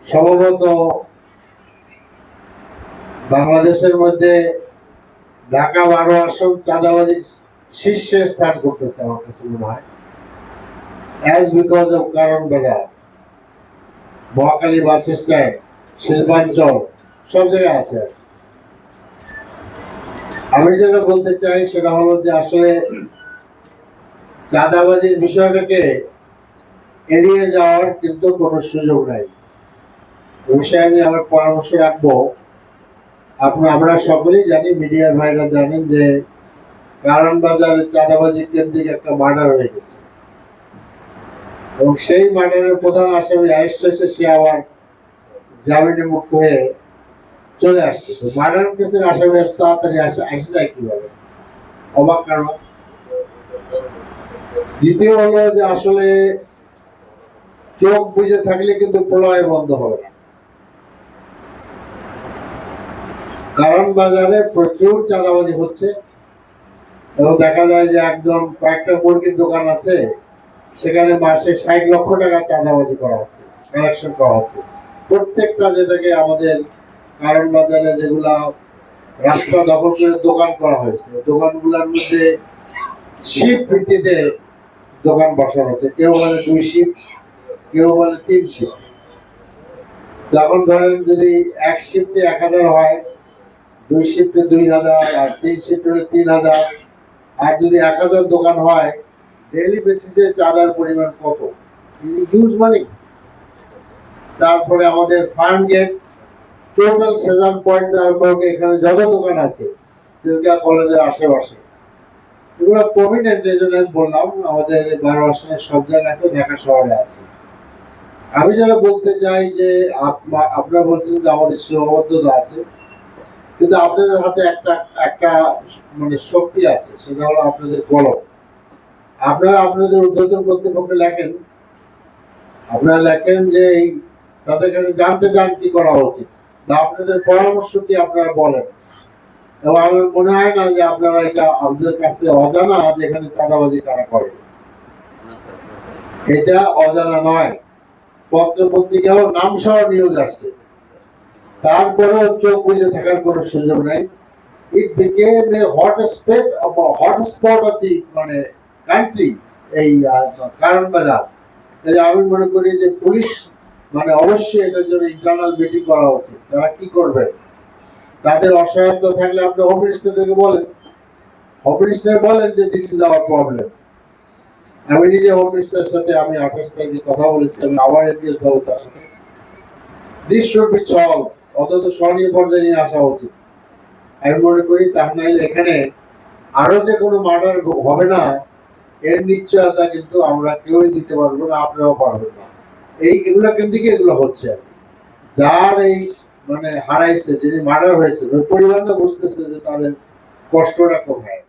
সম্ভবত বাংলাদেশের মধ্যে ঢাকা 12 আসন চাঁদাবাজির শীর্ষে স্থান করতেছে আমার কাছে মনে হয়, অ্যাজ বিকজ অফ কারণ বাজার, মহাখালী বাস স্ট্যান্ড, শিল্পাঞ্চল, সব জায়গায় আছে। আমি যেটা বলতে চাই সেটা হলো যে আসলে চাঁদাবাজির বিষয়টাকে এড়িয়ে যাওয়ার কিন্তু কোনো সুযোগ নাই। এ বিষয়ে আমি আমার পরামর্শ রাখবো। আমরা সকলেই জানি, মিডিয়ার ভাইরা জানেন যে কারণ বাজারের চাঁদাবাজি কেন্দ্রিক একটা মার্ডার হয়ে গেছে এবং সেই মার্ডারের প্রধান আসামি অ্যারেস্ট হয়েছে, সে আবার জামিনে মুক্ত হয়ে চলে আসছে। তো মার্ডার কেসের আসামি তাড়াতাড়ি আসে যায় কিভাবে? অবাক কারণ। দ্বিতীয় হলো যে আসলে চোখ বুঝে থাকলে কিন্তু প্রলয় বন্ধ হবে না। কারণ বাজারে প্রচুর চাঁদাবাজি হচ্ছে এবং দেখা যায় যে কয়েকটা মুরগির দোকান আছে, সেখানে মাসে 60 লক্ষ টাকা চাঁদাবাজি করা হচ্ছে, কালেকশন করা হচ্ছে। প্রত্যেকটা, যেটাকে আমাদের কারণ বাজারে যেগুলা রাস্তা দখল করে দোকান করা হয়েছে, দোকানগুলোর মধ্যে শিফট ভিত্তিতে দোকান বসানো হচ্ছে। কেউ বলে 2 শিফট, কেউ বলে 3 শিফট। তখন ধরেন যদি 1 শিফটে 1000 হয়, 2 শিফটে 2000, আর 3 শিফট হলে 3000। আর যদি 1000 দোকান হয়, ডেইলি বেসিসে চাঁদার পরিমাণ কত? Huge money. তারপরে আমাদের ফার্ম গেট, টোটাল সেজান পয়েন্ট, তারপরে এখানে যত দোকান আছে তেজগাঁ কলেজের আশেপাশে, এগুলো প্রমিনেন্ট। এই জন্য আমি বললাম আমাদের 12 আসনের সব জায়গায় আছে, ঢাকা শহরে আছে। আমি যেটা বলতে চাই যে আপনারা বলছেন যে আমাদের সীমাবদ্ধতা আছে, কিন্তু আপনাদের হাতে একটা মানে শক্তি আছে, সেটা হলো আপনাদের কলম। আপনারা আপনাদের ঊর্ধ্বতন কর্তৃপক্ষে লেখেন, আপনারা লেখেন যে তাদের কাছে জানতে চান কি করা উচিত, বা আপনাদের পরামর্শ কি আপনারা বলেন। এবং আমার মনে হয় না যে আপনারা এটা আপনাদের কাছে অজানা যে এখানে চাঁদাবাজি কারা করে। এটা অজানা নয়, পত্র পত্রিকাও নাম সহ নিউজ আসছে, তারপরেও চোখ বুঝে থাকার কোনো সুযোগ নাই। ইট became A hotspot of the মানে কান্ট্রি, এই কারণ বাজার। আমি মনে করি যে পুলিশ মানে অবশ্যই এটার জন্য ইন্টারনাল মিটিং করা উচিত। তারা কি করবে? তাদের অসহায়তা থাকলে আপনি হোম মিনিস্টারদেরকে বলেন, হোম মিনিস্টার বলেন যে দিস ইজ আওয়ার প্রবলেম। আমি নিজে হোম মিনিস্টারের সাথে আমি 28 তারিখে কথা বলেছি, আমি আবার এনগেজ হবো তার সাথে। দিস শুড বি সলভ, অন্তত স্বর্ণীয় পর্যায়ে নিয়ে আসা উচিত আমি মনে করি। তা নাহলে এখানে আরো যে কোনো মার্ডার হবে না, এর নিশ্চয়তা কিন্তু আমরা কেউই দিতে পারবো না, আপনারাও পারবেন না। এগুলো কিন্তু এগুলো হচ্ছে যার মানে হারাইছে, যিনি মার্ডার হয়েছে, ওই পরিবারটা বুঝতেছে যে তাদের কষ্টটা কোথায়।